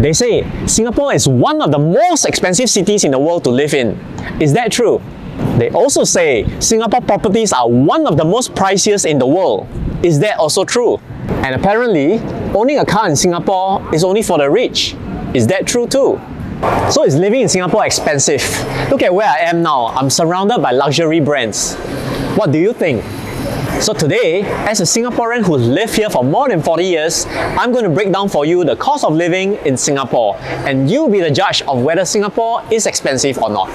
They say Singapore is one of the most expensive cities in the world to live in. Is that true? They also say Singapore properties are one of the most priciest in the world. Is that also true? And apparently, owning a car in Singapore is only for the rich. Is that true too? So is living in Singapore expensive? Look at where I am now. I'm surrounded by luxury brands. What do you think? So today, as a Singaporean who lived here for more than 40 years, I'm going to break down for you the cost of living in Singapore, and you'll be the judge of whether Singapore is expensive or not.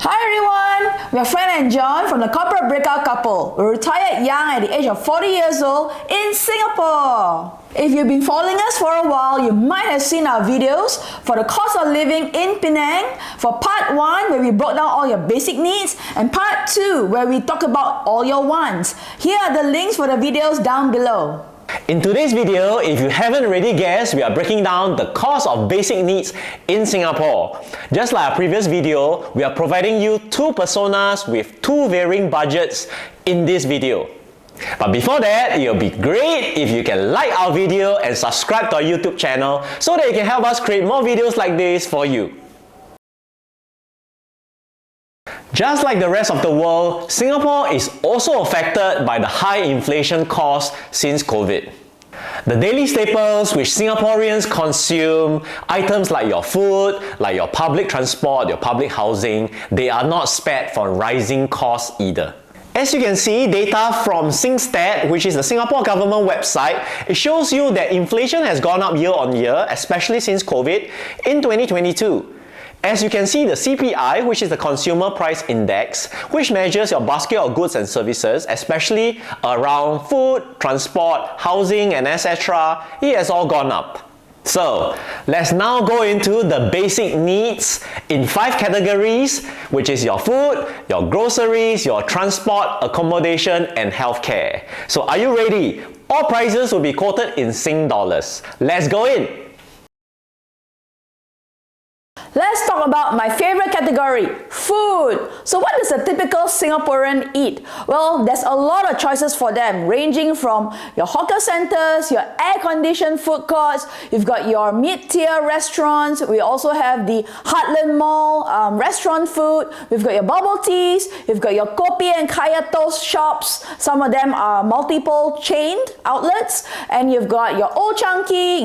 Hi everyone, we are Fran and John from the corporate breakout couple. We retired young at the age of 40 years old in Singapore. If you've been following us for a while, you might have seen our videos for the cost of living in Penang, for part 1 where we broke down all your basic needs, and part 2 where we talk about all your wants. Here are the links for the videos down below. In today's video, if you haven't already guessed, we are breaking down the cost of basic needs in Singapore. Just like our previous video, we are providing you two personas with two varying budgets in this video. But before that, it will be great if you can like our video and subscribe to our YouTube channel so that you can help us create more videos like this for you. Just like the rest of the world, Singapore is also affected by the high inflation caused since COVID. The daily staples which Singaporeans consume, items like your food, like your public transport, your public housing, they are not spared from rising costs either. As you can see, data from SingStat, which is the Singapore government website, it shows you that inflation has gone up year on year, especially since COVID, in 2022. As you can see, the CPI, which is the Consumer Price Index, which measures your basket of goods and services, especially around food, transport, housing, and etc., it has all gone up. So, let's now go into the basic needs in 5 categories, which is your food, your groceries, your transport, accommodation, and healthcare. So, are you ready? All prices will be quoted in Sing dollars. Let's go in! Let's talk about my favorite category, food. So what does a typical Singaporean eat? Well, there's a lot of choices for them, ranging from your hawker centers, your air-conditioned food courts, you've got your mid-tier restaurants, we also have the Heartland Mall restaurant food, we've got your bubble teas, you've got your kopi and kaya toast shops, some of them are multiple chained outlets, and you've got your Old Chunky,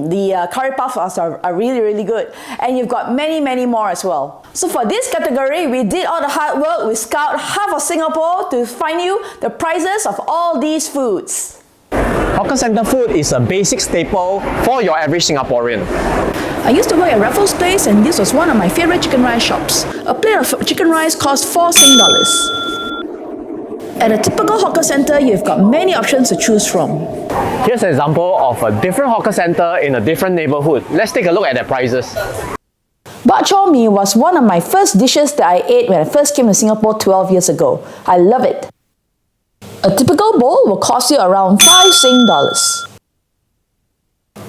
the curry puffs are really, really good, and you've got many more as well. So for this category, we did all the hard work. We scoured half of Singapore to find you the prices of all these foods. Hawker centre food is a basic staple for your average Singaporean. I used to work at Raffles Place, and this was one of my favorite chicken rice shops. A plate of chicken rice cost 4 Sing dollars. At a typical hawker centre, you've got many options to choose from. Here's an example of a different hawker centre in a different neighbourhood. Let's take a look at their prices. Bak chor mee was one of my first dishes that I ate when I first came to Singapore 12 years ago. I love it. A typical bowl will cost you around 5 Sing dollars.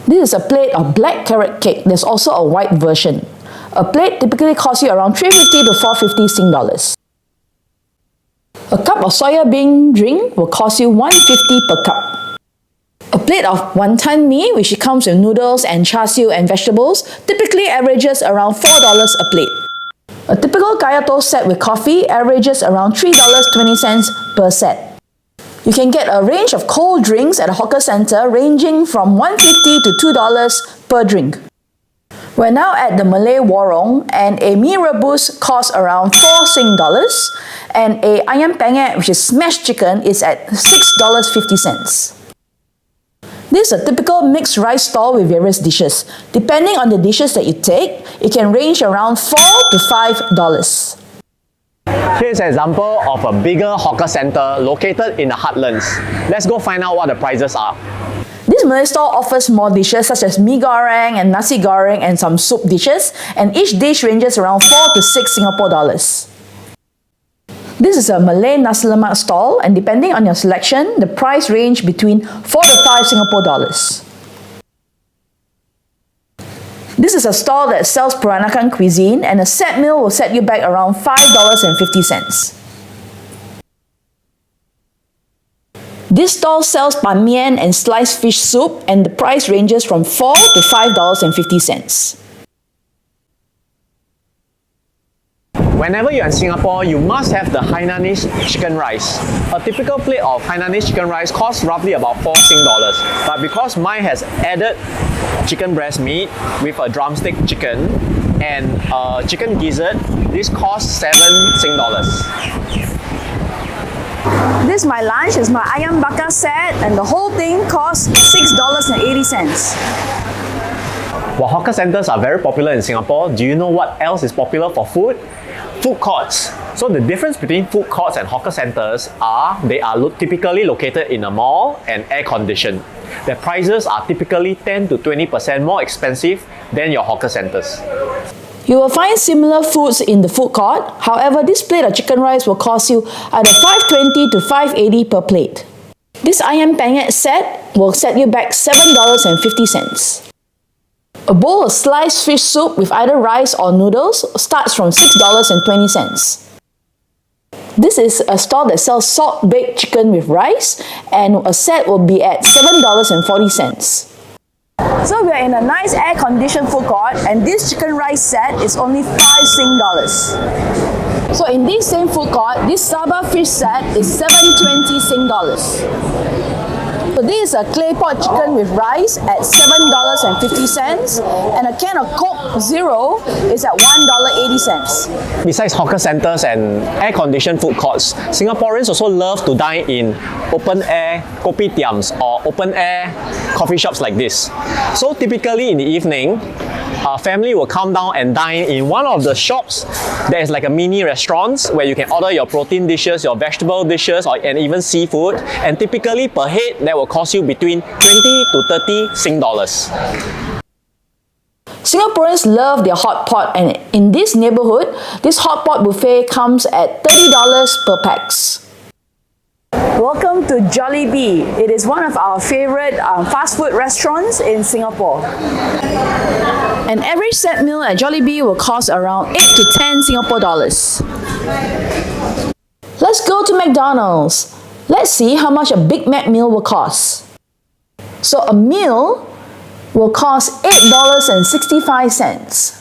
This is a plate of black carrot cake. There's also a white version. A plate typically costs you around 350 to 450 Sing dollars. A cup of soya bean drink will cost you 150 per cup. A plate of wonton mee, which comes with noodles and char siu and vegetables, typically averages around $4 a plate. A typical kaya toast set with coffee averages around $3.20 per set. You can get a range of cold drinks at a hawker centre ranging from $1.50 to $2 per drink. We're now at the Malay Warung, and a mee rebus costs around 4 Sing dollars, and a ayam penyet, which is smashed chicken, is at $6.50. This is a typical mixed rice stall with various dishes. Depending on the dishes that you take, it can range around $4 to $5. Here's an example of a bigger hawker centre located in the heartlands. Let's go find out what the prices are. This Malay stall offers more dishes such as mee goreng and nasi goreng and some soup dishes, and each dish ranges around 4 to 6 Singapore dollars. This is a Malay nasi lemak stall, and depending on your selection, the price range between 4 to 5 Singapore dollars. This is a stall that sells Peranakan cuisine, and a set meal will set you back around $5.50. This stall sells ban mian and sliced fish soup, and the price ranges from $4 to $5.50. Whenever you're in Singapore, you must have the Hainanese chicken rice. A typical plate of Hainanese chicken rice costs roughly about 4 Sing dollars. But because mine has added chicken breast meat with a drumstick chicken and a chicken gizzard, this costs 7 Sing dollars. This my lunch is my ayam bakar set, and the whole thing costs $6.80. While hawker centers are very popular in Singapore, do you know what else is popular for food? Food courts. So the difference between food courts and hawker centers are they are typically located in a mall and air-conditioned. Their prices are typically 10 to 20% more expensive than your hawker centers. You will find similar foods in the food court. However, this plate of chicken rice will cost you either $5.20 to $5.80 per plate. This ayam penyet set will set you back $7.50. A bowl of sliced fish soup with either rice or noodles starts from $6.20. This is a stall that sells salt-baked chicken with rice, and a set will be at $7.40. So we are in a nice air-conditioned food court, and this chicken rice set is only 5 Sing dollars. So in this same food court, this Sabah fish set is 7.20 Sing dollars. So this is a clay pot chicken with rice at $7.50, and a can of Coke Zero is at $1.80. Besides hawker centers and air-conditioned food courts, Singaporeans also love to dine in open-air kopitiams or open-air coffee shops like this. So typically in the evening, a family will come down and dine in one of the shops that is like a mini restaurants where you can order your protein dishes, your vegetable dishes, and even seafood. And typically per head, that will cost you between 20 to 30 Sing dollars. Singaporeans love their hot pot, and in this neighborhood, this hot pot buffet comes at $30 per pax. Welcome to Jollibee. It is one of our favorite fast food restaurants in Singapore. An average set meal at Jollibee will cost around 8 to 10 Singapore dollars. Let's go to McDonald's. Let's see how much a Big Mac meal will cost. So a meal will cost $8.65.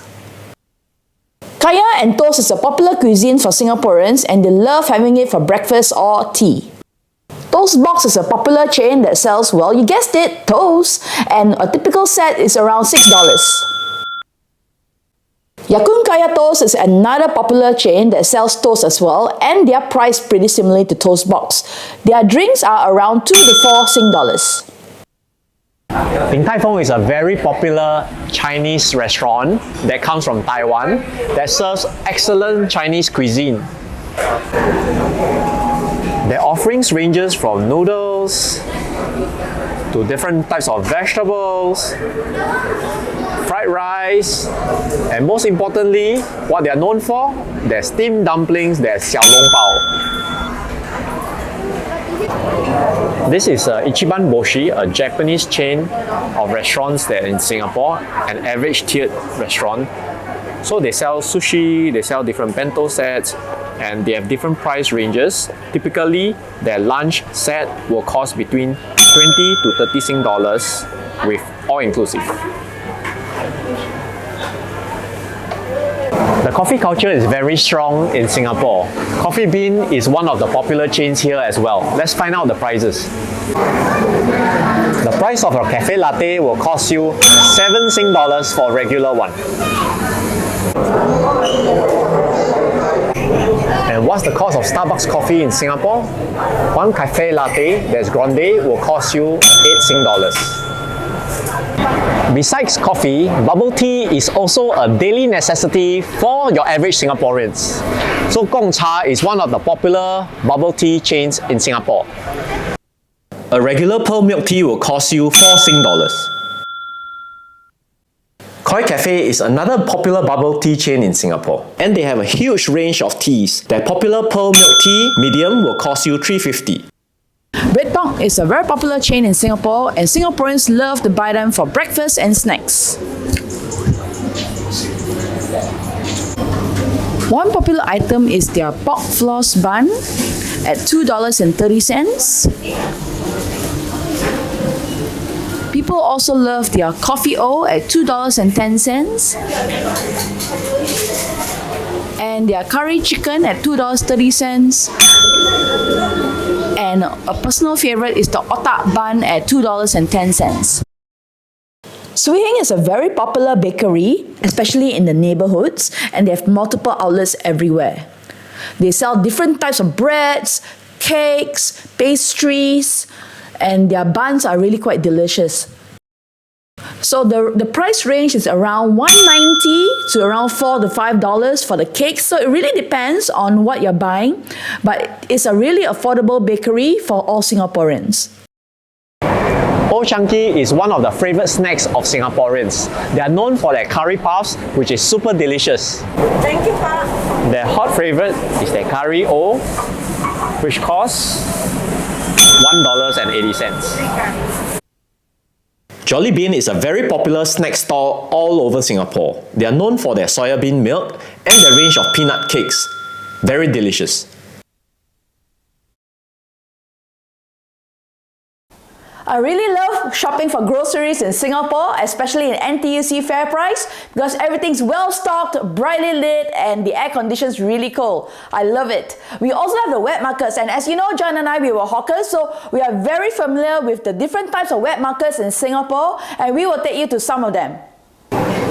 Kaya and toast is a popular cuisine for Singaporeans, and they love having it for breakfast or tea. Toast Box is a popular chain that sells, well, you guessed it, toast, and a typical set is around $6. Ya Kun Kaya Toast is another popular chain that sells toast as well, and they are priced pretty similarly to Toast Box. Their drinks are around 2 to 4 Sing dollars. Din Tai Fung is a very popular Chinese restaurant that comes from Taiwan that serves excellent Chinese cuisine. Their offerings ranges from noodles to different types of vegetables, fried rice, and most importantly, what they are known for, their steamed dumplings, their xiao long bao. This is Ichiban Boshi, a Japanese chain of restaurants that in Singapore, an average tiered restaurant. So they sell sushi, they sell different bento sets, and they have different price ranges. Typically, their lunch set will cost between 20 to 30 Sing dollars with all inclusive. The coffee culture is very strong in Singapore. Coffee Bean is one of the popular chains here as well. Let's find out the prices. The price of a cafe latte will cost you 7 Sing dollars for a regular one. And what's the cost of Starbucks coffee in Singapore? One cafe latte that's grande will cost you 8 Sing dollars. Besides coffee, bubble tea is also a daily necessity for your average Singaporeans. So Gong Cha is one of the popular bubble tea chains in Singapore. A regular pearl milk tea will cost you 4 Sing dollars. Koi Cafe is another popular bubble tea chain in Singapore, and they have a huge range of teas. Their popular pearl milk tea medium will cost you $3.50. Breadtalk is a very popular chain in Singapore, and Singaporeans love to buy them for breakfast and snacks. One popular item is their pork floss bun at $2.30. People also love their coffee O at $2.10 and their curry chicken at $2.30. And a personal favorite is the otak bun at $2.10. Swee Heng is a very popular bakery, especially in the neighborhoods, and they have multiple outlets everywhere. They sell different types of breads, cakes, pastries, and their buns are really quite delicious. So the price range is around $1.90 to around $4 to $5 for the cakes. So it really depends on what you're buying, but it's a really affordable bakery for all Singaporeans. Old Chang Kee is one of the favorite snacks of Singaporeans. They are known for their curry puffs, which is super delicious. Thank you, Pa. Their hot favorite is their curry O, which costs $1.80. Jollibean is a very popular snack store all over Singapore. They are known for their soya bean milk and their range of peanut cakes. Very delicious. I really love shopping for groceries in Singapore, especially in NTUC FairPrice, because everything's well stocked, brightly lit, and the air condition's really cold. I love it. We also have the wet markets, and as you know, John and I, we were hawkers, so we are very familiar with the different types of wet markets in Singapore, and we will take you to some of them.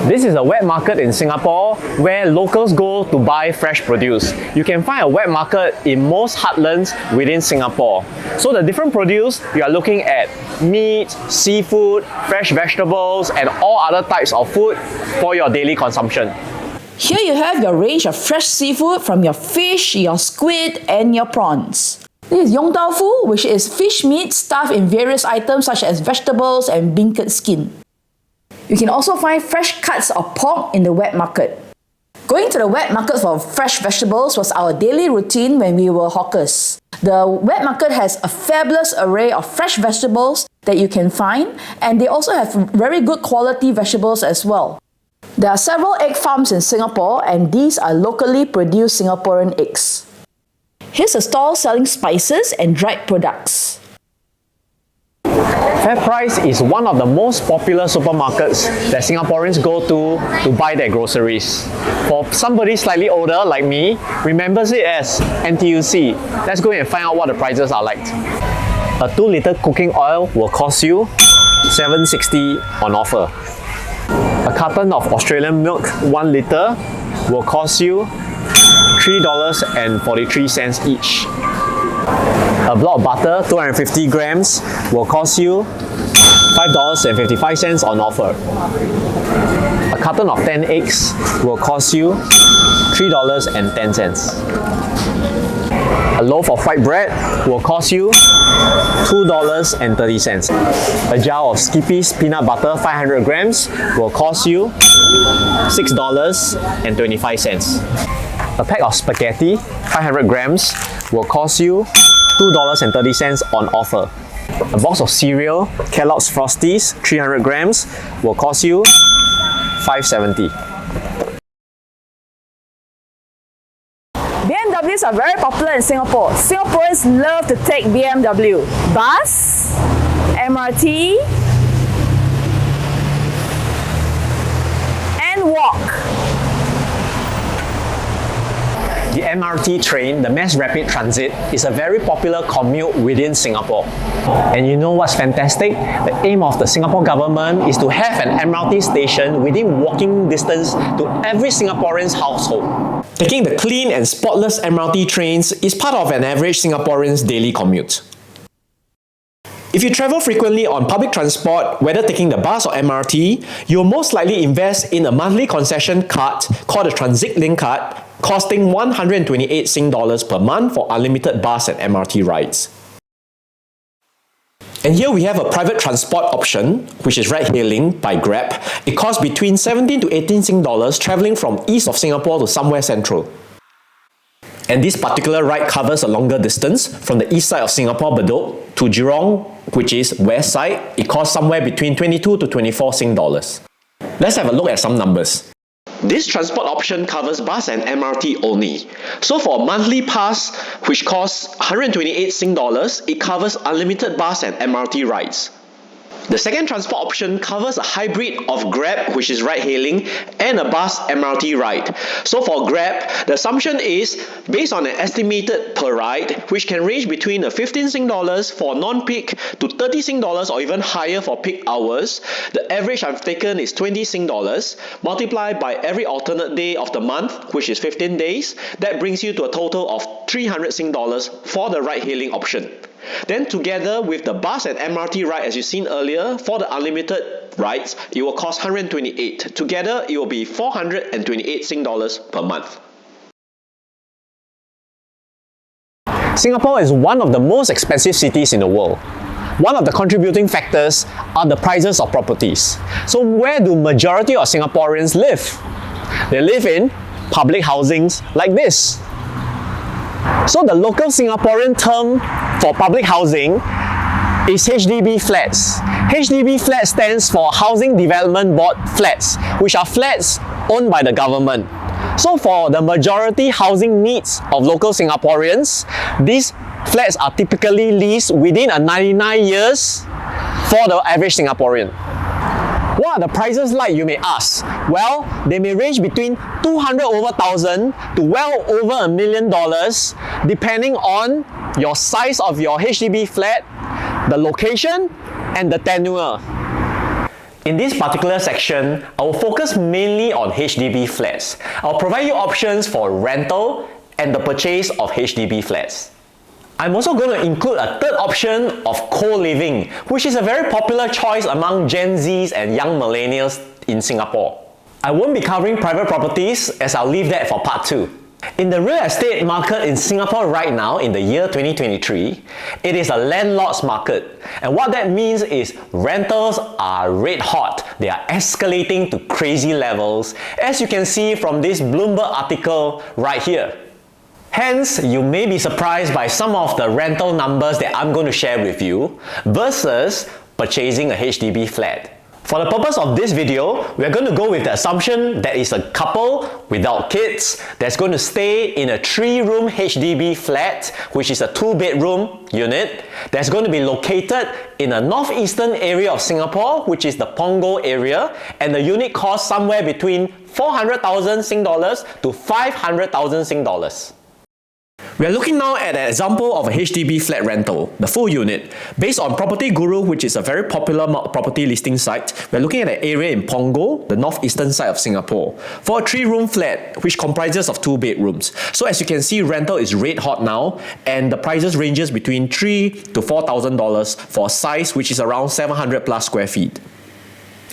This is a wet market in Singapore where locals go to buy fresh produce. You can find a wet market in most heartlands within Singapore. So the different produce, you are looking at meat, seafood, fresh vegetables, and all other types of food for your daily consumption. Here you have your range of fresh seafood from your fish, your squid, and your prawns. This is Yong Tau Fu, which is fish meat stuffed in various items such as vegetables and beancurd skin. You can also find fresh cuts of pork in the wet market. Going to the wet market for fresh vegetables was our daily routine when we were hawkers. The wet market has a fabulous array of fresh vegetables that you can find, and they also have very good quality vegetables as well. There are several egg farms in Singapore, and these are locally produced Singaporean eggs. Here's a stall selling spices and dried products. FairPrice is one of the most popular supermarkets that Singaporeans go to buy their groceries. For somebody slightly older like me, remembers it as NTUC. Let's go and find out what the prices are like. A 2-litre cooking oil will cost you $7.60 on offer. A carton of Australian milk, 1 litre, will cost you $3.43 each. A block of butter, 250 grams, will cost you $5.55 on offer. A carton of 10 eggs will cost you $3.10. A loaf of white bread will cost you $2.30. A jar of Skippy's peanut butter, 500 grams, will cost you $6.25. A pack of spaghetti, 500 grams, will cost you $2.30 on offer. A box of cereal, Kellogg's Frosties, 300 grams, will cost you $5.70. BMWs are very popular in Singapore. Singaporeans love to take BMW. Bus, MRT, and walk. The MRT train, the Mass Rapid Transit, is a very popular commute within Singapore. And you know what's fantastic? The aim of the Singapore government is to have an MRT station within walking distance to every Singaporean's household. Taking the clean and spotless MRT trains is part of an average Singaporean's daily commute. If you travel frequently on public transport, whether taking the bus or MRT, you'll most likely invest in a monthly concession card called a Transit Link card, costing 128 Sing dollars per month for unlimited bus and MRT rides. And here we have a private transport option, which is ride-hailing by Grab. It costs between 17 to 18 Sing dollars travelling from east of Singapore to somewhere central. And this particular ride covers a longer distance from the east side of Singapore, Bedok, to Jurong, which is west side. It costs somewhere between 22 to 24 Sing dollars. Let's have a look at some numbers. This transport option covers bus and MRT only. So for a monthly pass, which costs 128 Sing dollars, it covers unlimited bus and MRT rides. The second transport option covers a hybrid of Grab, which is ride-hailing, and a bus MRT ride. So for Grab, the assumption is based on an estimated per ride, which can range between $15 for non-peak to $30 or even higher for peak hours. The average I've taken is $20, multiplied by every alternate day of the month, which is 15 days. That brings you to a total of $300 for the ride-hailing option. Then together with the bus and MRT ride, as you've seen earlier, for the unlimited rides, it will cost $128. Together, it will be $428 per month. Singapore is one of the most expensive cities in the world. One of the contributing factors are the prices of properties. So where do majority of Singaporeans live? They live in public housings like this. So the local Singaporean term for public housing is HDB flats. HDB flat stands for Housing Development Board flats, which are flats owned by the government. So for the majority housing needs of local Singaporeans, these flats are typically leased within 99 years for the average Singaporean. What are the prices like, you may ask? Well, they may range between 200 over thousand to well over $1 million, depending on your size of your HDB flat, the location, and the tenure. In this particular section, I will focus mainly on HDB flats. I'll provide you options for rental and the purchase of HDB flats. I'm also going to include a third option of co-living, which is a very popular choice among Gen Zs and young millennials in Singapore. I won't be covering private properties as I'll leave that for part 2. In the real estate market in Singapore right now, in the year 2023, it is a landlord's market. And what that means is rentals are red hot. They are escalating to crazy levels, as you can see from this Bloomberg article right here. Hence, you may be surprised by some of the rental numbers that I'm going to share with you versus purchasing a HDB flat. For the purpose of this video, we're going to go with the assumption that it's a couple without kids that's going to stay in a 3-room HDB flat, which is a 2-bedroom unit, that's going to be located in a northeastern area of Singapore, which is the Punggol area, and the unit costs somewhere between 400,000 Sing dollars to 500,000 Sing dollars. We are looking now at an example of a HDB flat rental, the full unit. Based on Property Guru, which is a very popular property listing site, we are looking at an area in Punggol, the northeastern side of Singapore, for a 3-room flat, which comprises of 2 bedrooms. So as you can see, rental is red hot now, and the prices ranges between $3,000 to $4,000 for a size which is around 700 plus square feet.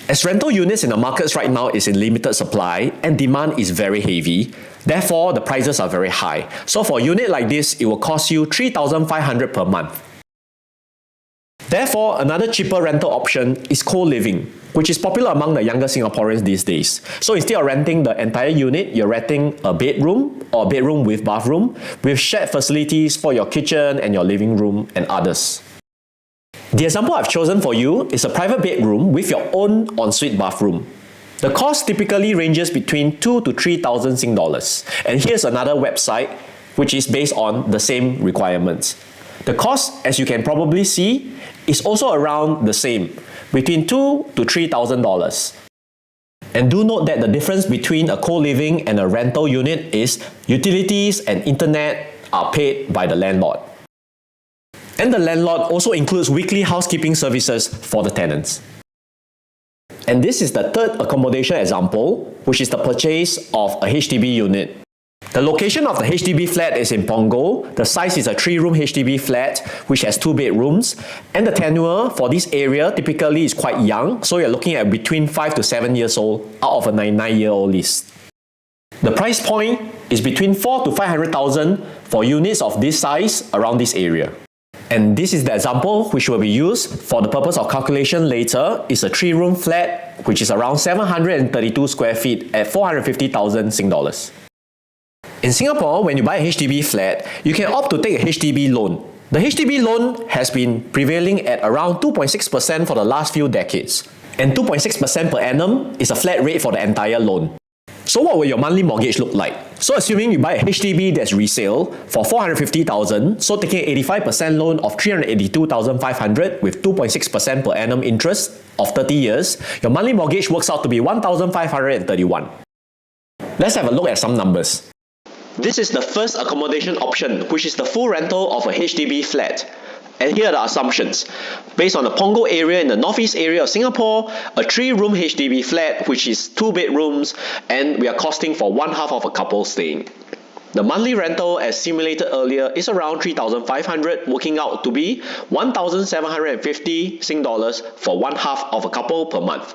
As rental units in the markets right now is in limited supply and demand is very heavy, therefore the prices are very high. So for a unit like this, it will cost you $3,500 per month. Therefore, another cheaper rental option is co-living, which is popular among the younger Singaporeans these days. So instead of renting the entire unit, you're renting a bedroom or a bedroom with bathroom with shared facilities for your kitchen and your living room and others. The example I've chosen for you is a private bedroom with your own ensuite bathroom. The cost typically ranges between 2,000 to 3,000 Sing dollars. And here's another website which is based on the same requirements. The cost, as you can probably see, is also around the same, between $2,000 to $3,000. And do note that the difference between a co-living and a rental unit is utilities and internet are paid by the landlord. And the landlord also includes weekly housekeeping services for the tenants. And this is the third accommodation example, which is the purchase of a HDB unit. The location of the HDB flat is in Punggol. The size is a 3-room HDB flat, which has 2 bedrooms. And the tenure for this area typically is quite young, so you're looking at between 5 to 7 years old out of a 99-year-old lease. The price point is between 400,000 to 500,000 for units of this size around this area. And this is the example which will be used for the purpose of calculation later. It's a 3-room flat which is around 732 square feet at 450,000 Sing dollars. In Singapore, when you buy a HDB flat, you can opt to take a HDB loan. The HDB loan has been prevailing at around 2.6% for the last few decades. And 2.6% per annum is a flat rate for the entire loan. So what will your monthly mortgage look like? So assuming you buy a HDB that's resale for 450,000, so taking 85% loan of 382,500 with 2.6% per annum interest of 30 years, your monthly mortgage works out to be 1,531. Let's have a look at some numbers. This is the first accommodation option, which is the full rental of a HDB flat. And here are the assumptions. Based on the Punggol area in the northeast area of Singapore, a 3-room HDB flat which is 2 bedrooms, and we are costing for one half of a couple staying. The monthly rental, as simulated earlier, is around 3,500, working out to be 1,750 Sing dollars for one half of a couple per month.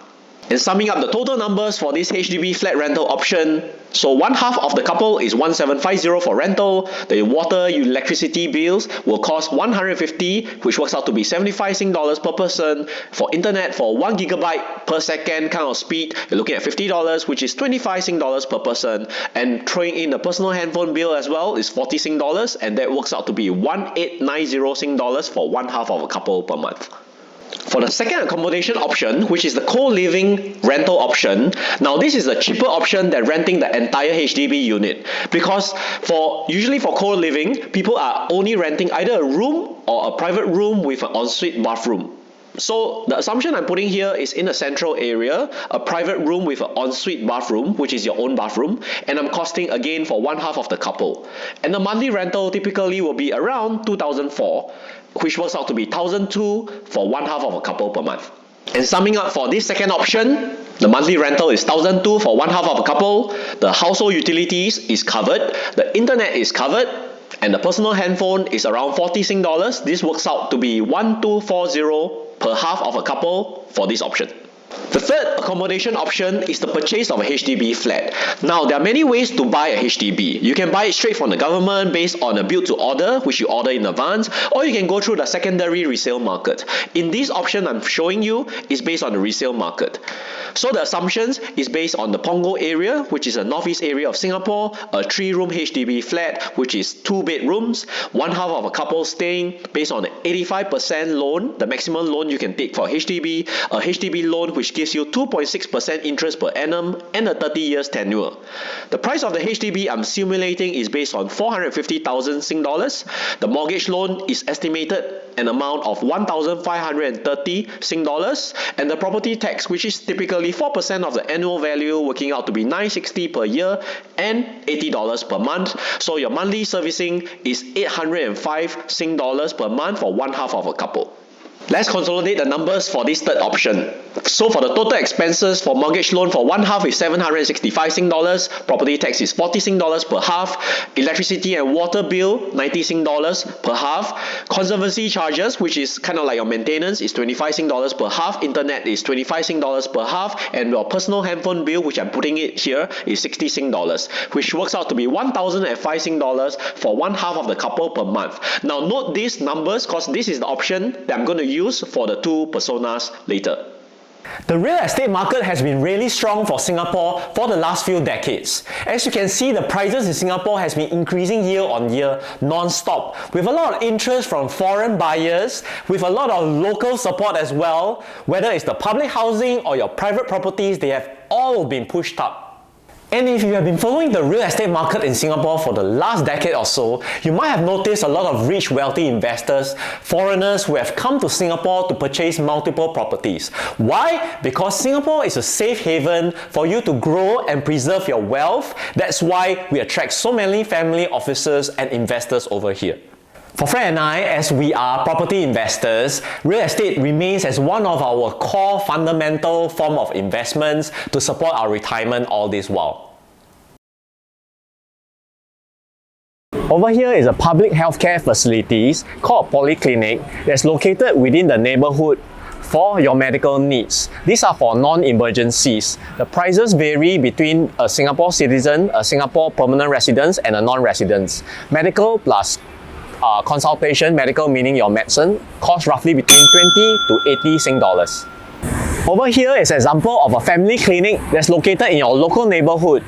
And summing up the total numbers for this HDB flat rental option, so one half of the couple is 1,750 for rental. The water, electricity bills will cost 150, which works out to be 75 Sing dollars per person. For internet, for 1 gigabyte per second kind of speed, you're looking at $50, which is 25 Sing dollars per person. And throwing in the personal handphone bill as well is 40 Sing dollars, and that works out to be 1,890 Sing dollars for one half of a couple per month. For the second accommodation option, which is the co-living rental option, now this is a cheaper option than renting the entire HDB unit, because usually for co-living, people are only renting either a room or a private room with an ensuite bathroom. So the assumption I'm putting here is in a central area, a private room with an ensuite bathroom, which is your own bathroom, and I'm costing again for one half of the couple. And the monthly rental typically will be around 2,004, which works out to be 1,002 for one half of a couple per month. And summing up for this second option, the monthly rental is 1,002 for one half of a couple, the household utilities is covered, the internet is covered, and the personal handphone is around 40 Sing dollars. This works out to be 1,240 per half of a couple for this option. The third accommodation option is the purchase of a HDB flat. Now, there are many ways to buy a HDB. You can buy it straight from the government based on a build to order, which you order in advance, or you can go through the secondary resale market. In this option I'm showing you is based on the resale market. So the assumptions is based on the Punggol area, which is a northeast area of Singapore, a 3-room HDB flat, which is 2 bedrooms, one half of a couple staying, based on an 85% loan, the maximum loan you can take for HDB, a HDB loan which gives you 2.6% interest per annum and a 30 years tenure. The price of the HDB I'm simulating is based on 450,000 Sing dollars. The mortgage loan is estimated an amount of 1,530 Sing dollars, and the property tax, which is typically 4% of the annual value, working out to be 960 per year and $80 per month. So your monthly servicing is 805 Sing dollars per month for one half of a couple. Let's consolidate the numbers for this third option. So for the total expenses for mortgage loan for one half is 765 Sing dollars, property tax is 40 Sing dollars per half, electricity and water bill 90 Sing dollars per half, conservancy charges, which is kind of like your maintenance, is 25 Sing dollars per half, internet is 25 Sing dollars per half, and your personal handphone bill, which I'm putting it here, is 60 Sing dollars, which works out to be 1,005 Sing dollars for one half of the couple per month. Now note these numbers because this is the option that I'm going to use for the two personas later. The real estate market has been really strong for Singapore for the last few decades. As you can see, the prices in Singapore has been increasing year on year, non-stop, with a lot of interest from foreign buyers, with a lot of local support as well. Whether it's the public housing or your private properties, they have all been pushed up. And if you have been following the real estate market in Singapore for the last decade or so, you might have noticed a lot of rich, wealthy investors, foreigners who have come to Singapore to purchase multiple properties. Why? Because Singapore is a safe haven for you to grow and preserve your wealth. That's why we attract so many family offices and investors over here. For Fred and I, as we are property investors, real estate remains as one of our core fundamental form of investments to support our retirement all this while. Over here is a public healthcare facilities called Polyclinic that's located within the neighborhood for your medical needs. These are for non-emergencies. The prices vary between a Singapore citizen, a Singapore permanent resident, and a non-resident. Medical plus consultation, medical meaning your medicine, costs roughly between 20 to 80 Sing dollars. Over here is an example of a family clinic that's located in your local neighborhood.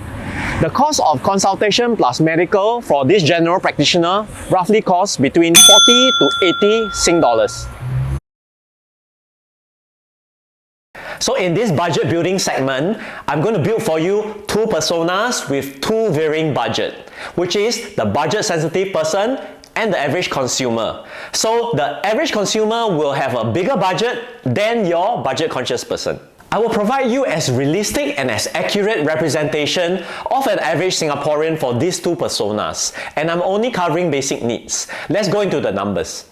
The cost of consultation plus medical for this general practitioner roughly costs between 40 to 80 Sing dollars. So in this budget building segment, I'm going to build for you two personas with two varying budget, which is the budget sensitive person and the average consumer. So the average consumer will have a bigger budget than your budget conscious person. I will provide you as realistic and as accurate representation of an average Singaporean for these two personas, and I'm only covering basic needs. Let's go into the numbers.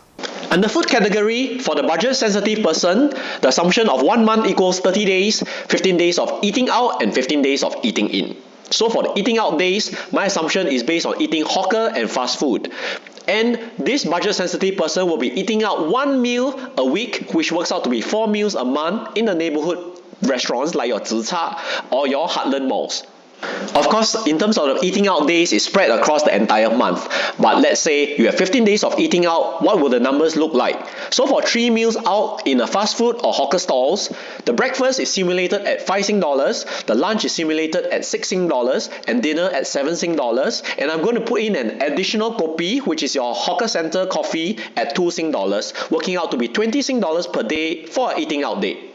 Under food category, for the budget sensitive person, the assumption of 1 month equals 30 days, 15 days of eating out and 15 days of eating in. So for the eating out days, my assumption is based on eating hawker and fast food. And this budget sensitive person will be eating out 1 meal a week, which works out to be 4 meals a month in the neighborhood restaurants like your Zi Cha or your heartland malls. Of course, in terms of the eating out days, it's spread across the entire month. But let's say you have 15 days of eating out, what will the numbers look like? So for 3 meals out in a fast food or hawker stalls, the breakfast is simulated at 5 Sing dollars, the lunch is simulated at 6 Sing dollars, and dinner at 7 Sing dollars. And I'm going to put in an additional kopi, which is your hawker center coffee, at 2 Sing dollars, working out to be 20 Sing dollars per day for an eating out day.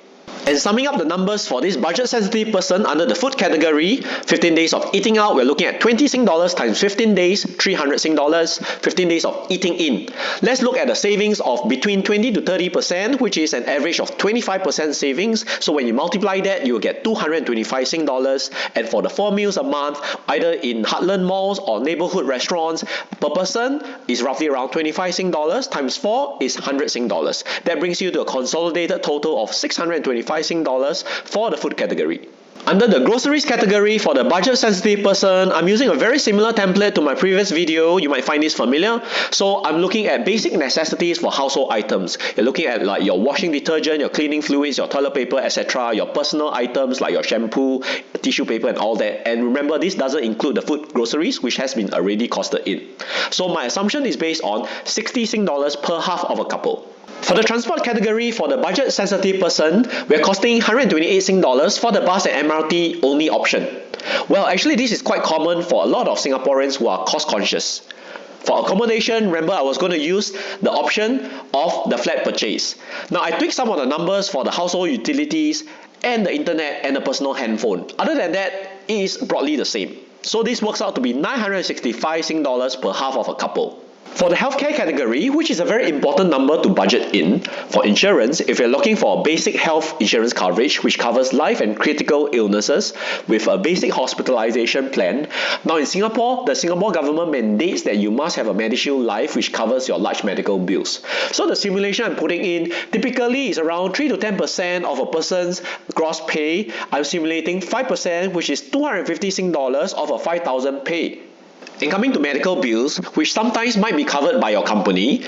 And summing up the numbers for this budget sensitive person under the food category, 15 days of eating out, we're looking at 20 Sing dollars times 15 days, 300 Sing dollars, 15 days of eating in. Let's look at the savings of between 20 to 30%, which is an average of 25% savings. So when you multiply that, you'll get 225 Sing dollars. And for the 4 meals a month, either in heartland malls or neighborhood restaurants, per person is roughly around 25 Sing dollars times 4 is 100 Sing dollars. That brings you to a consolidated total of 625 Sing dollars for the food category. Under the groceries category, for the budget sensitive person, I'm using a very similar template to my previous video. You might find this familiar. So I'm looking at basic necessities for household items. You're looking at like your washing detergent, your cleaning fluids, your toilet paper, etc. Your personal items like your shampoo, tissue paper and all that. And remember, this doesn't include the food groceries, which has been already costed in. So my assumption is based on 60 Sing dollars per half of a couple. For the transport category, for the budget sensitive person, we're costing 128 Sing dollars for the bus and MRT only option. Well, actually this is quite common for a lot of Singaporeans who are cost conscious. For accommodation, remember I was going to use the option of the flat purchase. Now I tweaked some of the numbers for the household utilities and the internet and the personal handphone. Other than that, it is broadly the same. So this works out to be 965 Sing dollars per half of a couple. For the healthcare category, which is a very important number to budget in, for insurance, if you're looking for a basic health insurance coverage which covers life and critical illnesses with a basic hospitalization plan, now in Singapore, the Singapore government mandates that you must have a MediShield Life which covers your large medical bills. So the simulation I'm putting in typically is around 3 to 10% of a person's gross pay. I'm simulating 5%, which is 250 Sing dollars of a 5,000 pay. And coming to medical bills, which sometimes might be covered by your company,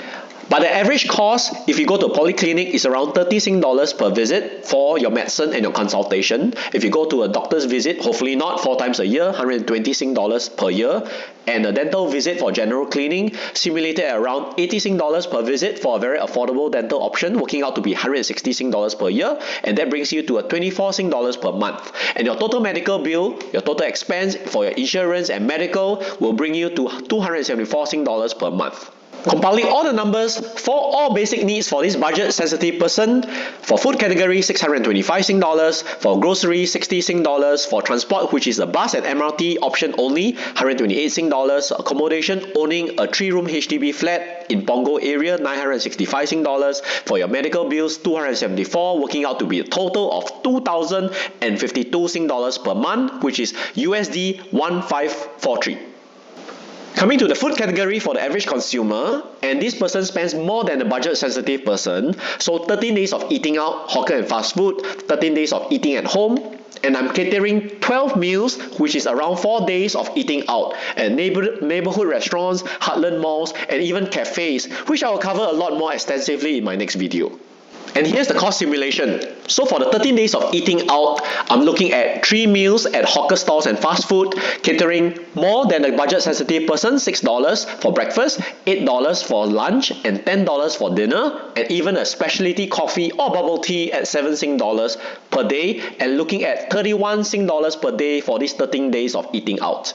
but the average cost, if you go to a polyclinic, is around 30 Sing dollars per visit for your medicine and your consultation. If you go to a doctor's visit, hopefully not 4 times a year, 120 Sing dollars per year. And a dental visit for general cleaning, simulated at around 80 Sing dollars per visit for a very affordable dental option, working out to be 160 Sing dollars per year. And that brings you to a 24 Sing dollars per month. And your total medical bill, your total expense for your insurance and medical will bring you to 274 Sing dollars per month. Compiling all the numbers for all basic needs for this budget sensitive person, for food category 625 Sing dollars, for grocery 60 Sing dollars, for transport which is the bus and MRT option only 128 Sing dollars, accommodation owning a 3-room HDB flat in Punggol area 965 Sing dollars, for your medical bills 274, working out to be a total of 2,052 Sing dollars per month, which is USD 1543. Coming to the food category for the average consumer, and this person spends more than the budget sensitive person, so 13 days of eating out, hawker and fast food, 13 days of eating at home, and I'm catering 12 meals, which is around 4 days of eating out at neighborhood restaurants, heartland malls, and even cafes, which I will cover a lot more extensively in my next video. And here's the cost simulation. So for the 13 days of eating out, I'm looking at 3 meals at hawker stalls and fast food, catering more than the budget sensitive person, $6 for breakfast, $8 for lunch, and $10 for dinner, and even a specialty coffee or bubble tea at 7 Sing dollars per day, and looking at 31 Sing dollars per day for these 13 days of eating out.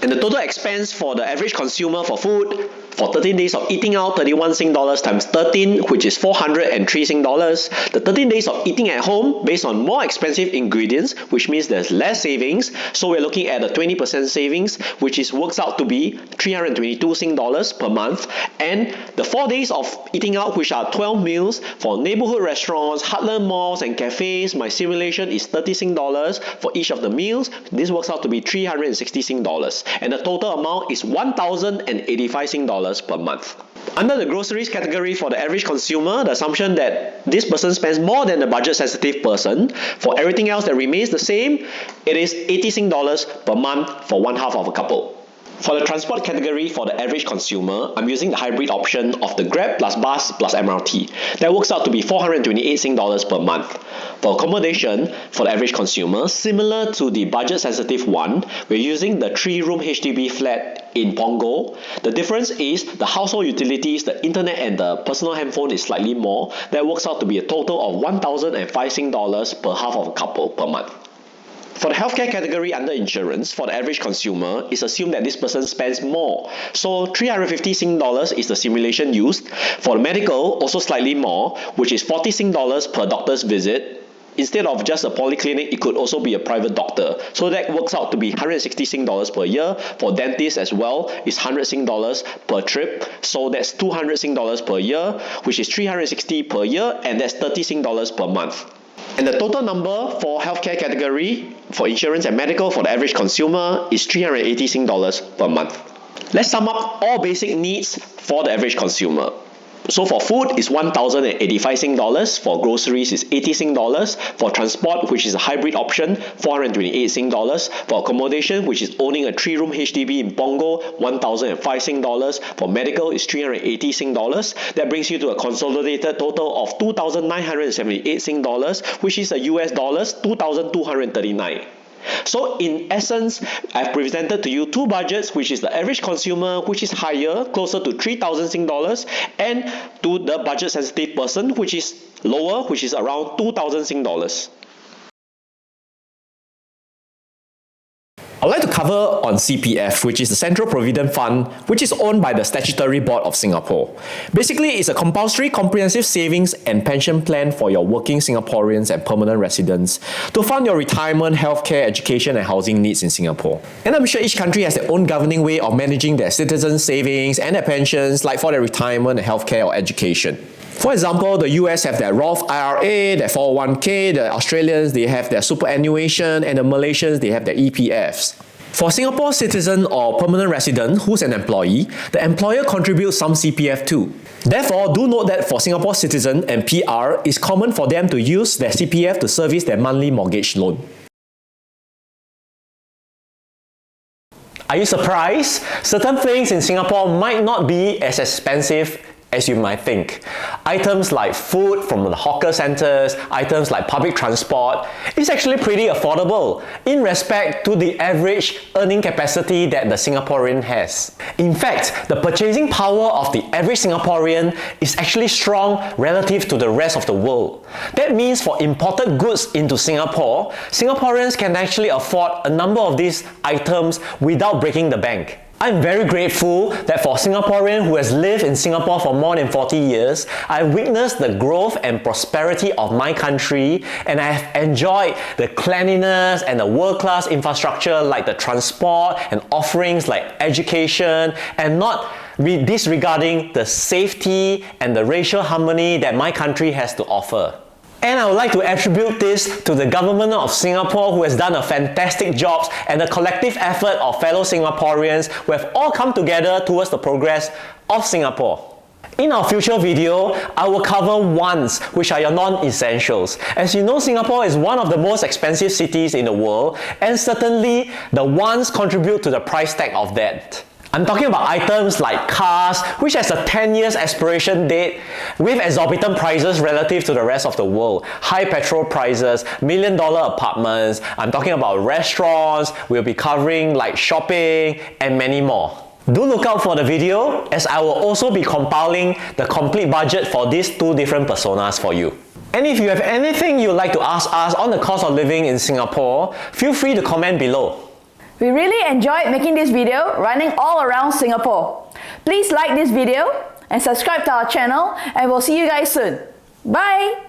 And the total expense for the average consumer for food, For 13 days of eating out, 31 Sing dollars times 13, which is 403 Sing dollars. The 13 days of eating at home, based on more expensive ingredients, which means there's less savings. So we're looking at a 20% savings, which works out to be 322 Sing dollars per month. And the 4 days of eating out, which are 12 meals for neighborhood restaurants, heartland malls and cafes, my simulation is 30 Sing dollars for each of the meals. This works out to be 360 Sing dollars. And the total amount is 1,085 Sing dollars per month. Under the groceries category for the average consumer, the assumption that this person spends more than the budget-sensitive person. For everything else that remains the same, it is 80 Sing dollars per month for one half of a couple. For the transport category for the average consumer, I'm using the hybrid option of the Grab plus bus plus MRT. That works out to be 428 Sing dollars per month. For accommodation, for the average consumer, similar to the budget-sensitive one, we're using the 3-room HDB flat in Punggol. The difference is the household utilities, the internet and the personal handphone is slightly more. That works out to be a total of 1,005 Sing dollars per half of a couple per month. For the healthcare category under insurance, for the average consumer, it's assumed that this person spends more. So 350 Sing dollars is the simulation used. For the medical, also slightly more, which is 40 Sing dollars per doctor's visit. Instead of just a polyclinic, it could also be a private doctor. So that works out to be 160 Sing dollars per year. For dentists as well, it's 100 Sing dollars per trip. So that's 200 Sing dollars per year, which is 360 per year, and that's 30 Sing dollars per month. And the total number for healthcare category, for insurance and medical for the average consumer is 380 Sing dollars per month. Let's sum up all basic needs for the average consumer. So for food, it's 1,085 Sing dollars. For groceries, it's 80 Sing dollars. For transport, which is a hybrid option, 428 Sing dollars. For accommodation, which is owning a 3-room HDB in Punggol, 1,005 Sing dollars. For medical, it's 380 Sing dollars. That brings you to a consolidated total of 2,978 Sing dollars, which is a US dollars 2,239. So in essence, I've presented to you two budgets, which is the average consumer, which is higher, closer to 3,000 Sing dollars, and to the budget sensitive person, which is lower, which is around 2,000 Sing dollars. I'd like to cover on CPF, which is the Central Provident Fund, which is owned by the Statutory Board of Singapore. Basically, it's a compulsory comprehensive savings and pension plan for your working Singaporeans and permanent residents to fund your retirement, healthcare, education and housing needs in Singapore. And I'm sure each country has their own governing way of managing their citizens' savings and their pensions, like for their retirement and healthcare or education. For example, the US have their Roth IRA, their 401k, the Australians, they have their superannuation, and the Malaysians, they have their EPFs. For Singapore citizen or permanent resident who's an employee, the employer contributes some CPF too. Therefore, do note that for Singapore citizen and PR, it's common for them to use their CPF to service their monthly mortgage loan. Are you surprised? Certain things in Singapore might not be as expensive as you might think. Items like food from the hawker centers, items like public transport, is actually pretty affordable in respect to the average earning capacity that the Singaporean has. In fact, the purchasing power of the average Singaporean is actually strong relative to the rest of the world. That means for imported goods into Singapore, Singaporeans can actually afford a number of these items without breaking the bank. I'm very grateful that for a Singaporean who has lived in Singapore for more than 40 years, I've witnessed the growth and prosperity of my country, and I have enjoyed the cleanliness and the world-class infrastructure like the transport and offerings like education, and not disregarding the safety and the racial harmony that my country has to offer. And I would like to attribute this to the government of Singapore, who has done a fantastic job, and the collective effort of fellow Singaporeans who have all come together towards the progress of Singapore. In our future video, I will cover wants, which are your non-essentials. As you know, Singapore is one of the most expensive cities in the world, and certainly the wants contribute to the price tag of that. I'm talking about items like cars, which has a 10 years expiration date with exorbitant prices relative to the rest of the world. High petrol prices, million-dollar apartments. I'm talking about restaurants. We'll be covering like shopping and many more. Do look out for the video, as I will also be compiling the complete budget for these two different personas for you. And if you have anything you'd like to ask us on the cost of living in Singapore, feel free to comment below. We really enjoyed making this video running all around Singapore. Please like this video and subscribe to our channel, and we'll see you guys soon. Bye!